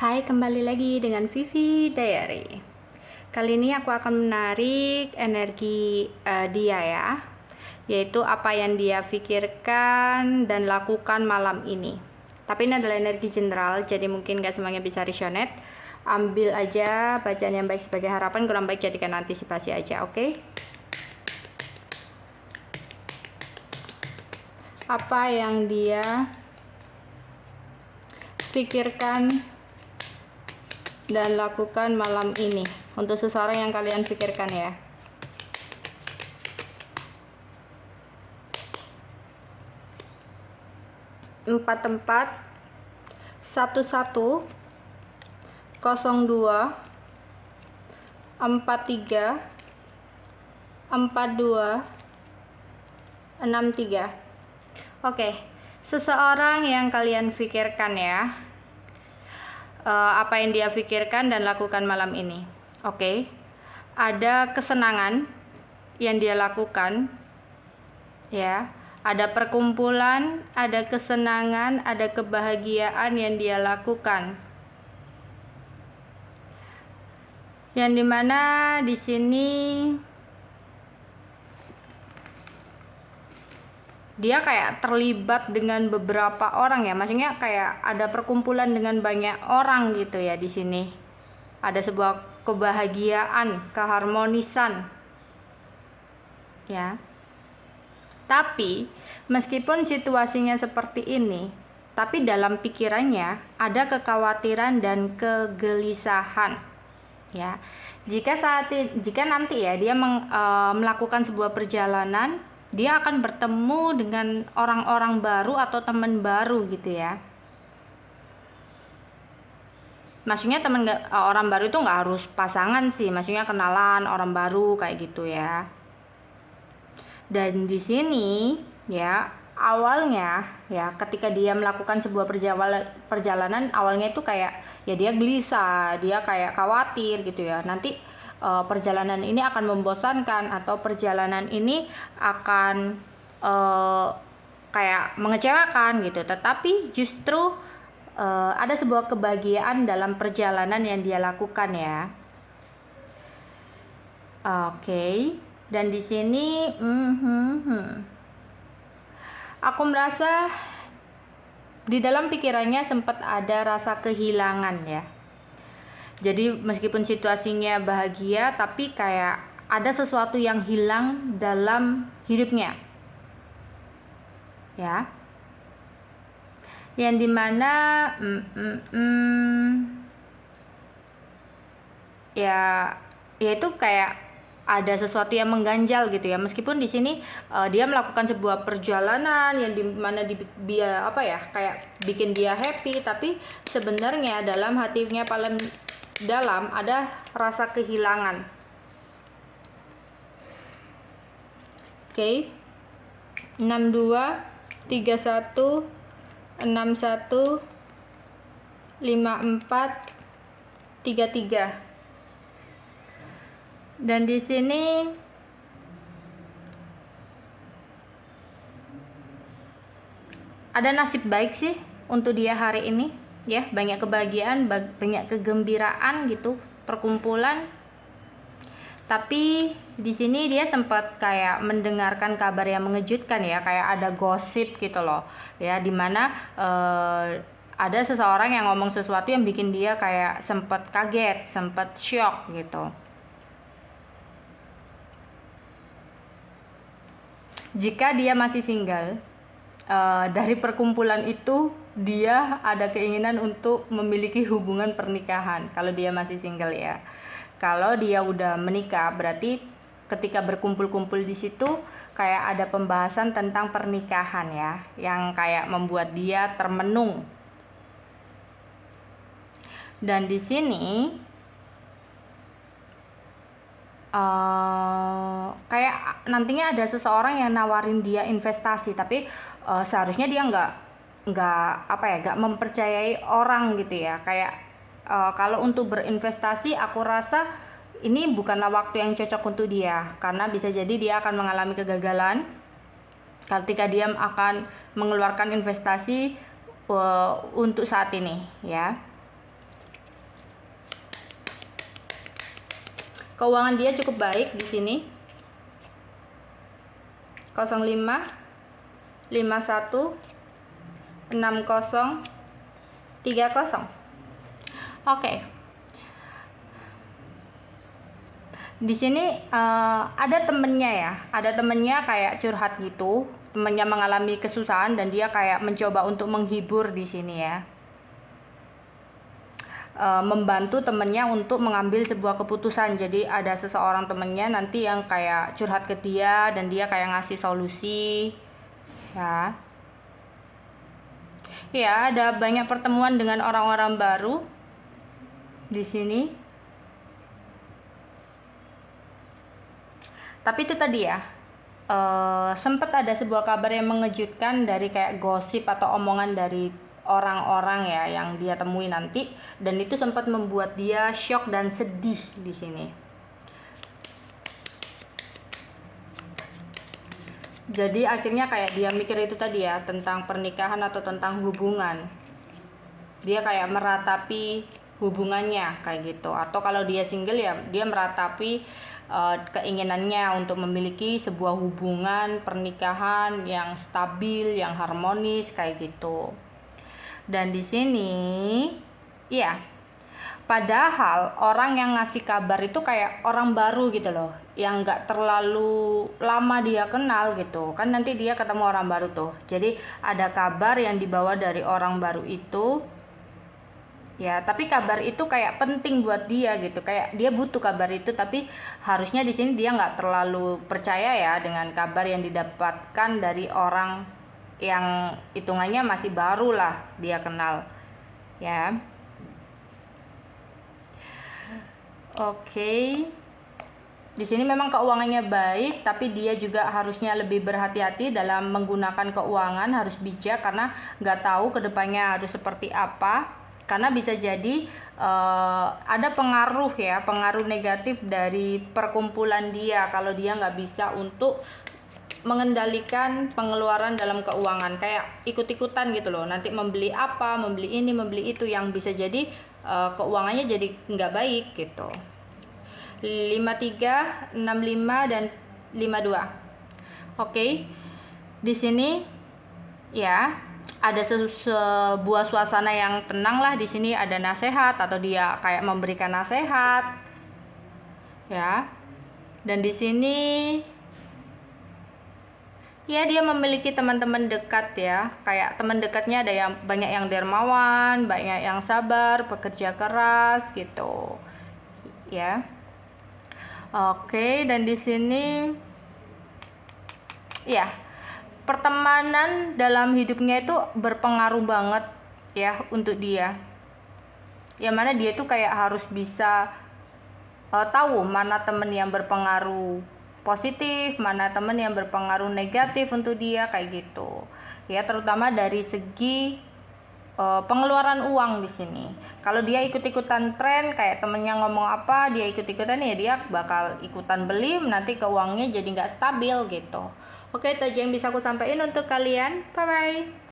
Hai, kembali lagi dengan Vivi Diary. Kali ini aku akan menarik energi dia ya, yaitu apa yang dia pikirkan dan lakukan malam ini. Tapi ini adalah energi general, jadi mungkin gak semuanya bisa resonate. Ambil aja bacaan yang baik sebagai harapan, kurang baik jadikan antisipasi aja, oke? Apa yang dia pikirkan dan lakukan malam ini untuk seseorang yang kalian pikirkan ya. Empat tempat 11 02 43 42 63. Oke, seseorang yang kalian pikirkan ya. Apa yang dia pikirkan dan lakukan malam ini. Oke. Ada kesenangan yang dia lakukan ya. Ada perkumpulan, ada kesenangan, ada kebahagiaan yang dia lakukan. Yang dimana di sini dia kayak terlibat dengan beberapa orang ya, maksudnya kayak ada perkumpulan dengan banyak orang gitu ya di sini. Ada sebuah kebahagiaan, keharmonisan, ya. Tapi meskipun situasinya seperti ini, tapi dalam pikirannya ada kekhawatiran dan kegelisahan, ya. Jika nanti ya dia melakukan sebuah perjalanan, dia akan bertemu dengan orang-orang baru atau teman baru gitu ya. Maksudnya orang baru itu nggak harus pasangan sih, maksudnya kenalan orang baru kayak gitu ya. Dan di sini ya awalnya ya ketika dia melakukan sebuah perjalanan awalnya itu kayak ya dia gelisah, dia kayak khawatir gitu ya. Nanti perjalanan ini akan membosankan atau perjalanan ini akan kayak mengecewakan gitu. Tetapi justru ada sebuah kebahagiaan dalam perjalanan yang dia lakukan ya. Oke. Dan di sini aku merasa di dalam pikirannya sempat ada rasa kehilangan ya. Jadi meskipun situasinya bahagia, tapi kayak ada sesuatu yang hilang dalam hidupnya. Ya. Yang dimana ya itu kayak ada sesuatu yang mengganjal gitu ya. Meskipun di sini dia melakukan sebuah perjalanan yang dimana dia kayak bikin dia happy, tapi sebenarnya dalam hatinya paling dalam ada rasa kehilangan. Oke. 62 31 61 54 33. Dan di sini ada nasib baik sih untuk dia hari ini ya, banyak kebahagiaan, banyak kegembiraan gitu, perkumpulan. Tapi di sini dia sempat kayak mendengarkan kabar yang mengejutkan ya, kayak ada gosip gitu loh ya, dimana ada seseorang yang ngomong sesuatu yang bikin dia kayak sempat kaget, sempat shock gitu. Jika dia masih single, dari perkumpulan itu dia ada keinginan untuk memiliki hubungan pernikahan kalau dia masih single ya. Kalau dia udah menikah, berarti ketika berkumpul-kumpul di situ kayak ada pembahasan tentang pernikahan ya, yang kayak membuat dia termenung. Dan di sini kayak nantinya ada seseorang yang nawarin dia investasi, tapi seharusnya dia nggak mempercayai orang gitu ya. Kayak kalau untuk berinvestasi aku rasa ini bukanlah waktu yang cocok untuk dia, karena bisa jadi dia akan mengalami kegagalan ketika dia akan mengeluarkan investasi untuk saat ini ya. Keuangan dia cukup baik di sini. 05 51 60 30. Oke. Di sini ada temennya ya, ada temennya kayak curhat gitu, temennya mengalami kesusahan dan dia kayak mencoba untuk menghibur di sini ya, membantu temennya untuk mengambil sebuah keputusan. Jadi ada seseorang temennya nanti yang kayak curhat ke dia dan dia kayak ngasih solusi ya. Ya, ada banyak pertemuan dengan orang-orang baru di sini. Tapi itu tadi ya, sempat ada sebuah kabar yang mengejutkan dari kayak gosip atau omongan dari orang-orang ya yang dia temui nanti, dan itu sempat membuat dia shock dan sedih di sini. Jadi akhirnya kayak dia mikir itu tadi ya, tentang pernikahan atau tentang hubungan. Dia kayak meratapi hubungannya kayak gitu. Atau kalau dia single ya dia meratapi keinginannya untuk memiliki sebuah hubungan pernikahan yang stabil, yang harmonis kayak gitu. Dan di sini ya, padahal orang yang ngasih kabar itu kayak orang baru gitu loh, yang nggak terlalu lama dia kenal gitu kan, nanti dia ketemu orang baru tuh. Jadi ada kabar yang dibawa dari orang baru itu ya, tapi kabar itu kayak penting buat dia gitu, kayak dia butuh kabar itu, tapi harusnya di sini dia nggak terlalu percaya ya dengan kabar yang didapatkan dari orang yang hitungannya masih baru lah dia kenal ya. Oke. Di sini memang keuangannya baik, tapi dia juga harusnya lebih berhati-hati dalam menggunakan keuangan, harus bijak karena nggak tahu kedepannya harus seperti apa. Karena bisa jadi ada pengaruh ya, pengaruh negatif dari perkumpulan dia kalau dia nggak bisa untuk mengendalikan pengeluaran dalam keuangan, kayak ikut-ikutan gitu loh, nanti membeli apa, membeli ini, membeli itu, yang bisa jadi keuangannya jadi nggak baik gitu. 53, 65 dan 52. Oke. Di sini ya ada sebuah suasana yang tenang lah di sini, ada nasihat atau dia kayak memberikan nasihat ya. Dan di sini ya dia memiliki teman-teman dekat ya, kayak teman dekatnya ada yang banyak yang dermawan, banyak yang sabar, pekerja keras gitu ya. Oke, dan di sini ya, pertemanan dalam hidupnya itu berpengaruh banget ya untuk dia. Yang mana dia tuh kayak harus bisa tahu mana temen yang berpengaruh positif, mana temen yang berpengaruh negatif untuk dia kayak gitu. Ya, terutama dari segi pengeluaran uang di sini. Kalau dia ikut-ikutan tren, kayak temennya ngomong apa, dia ikut-ikutan ya, dia bakal ikutan beli, nanti keuangannya jadi nggak stabil gitu. Oke, itu aja yang bisa aku sampaikan untuk kalian. Bye bye.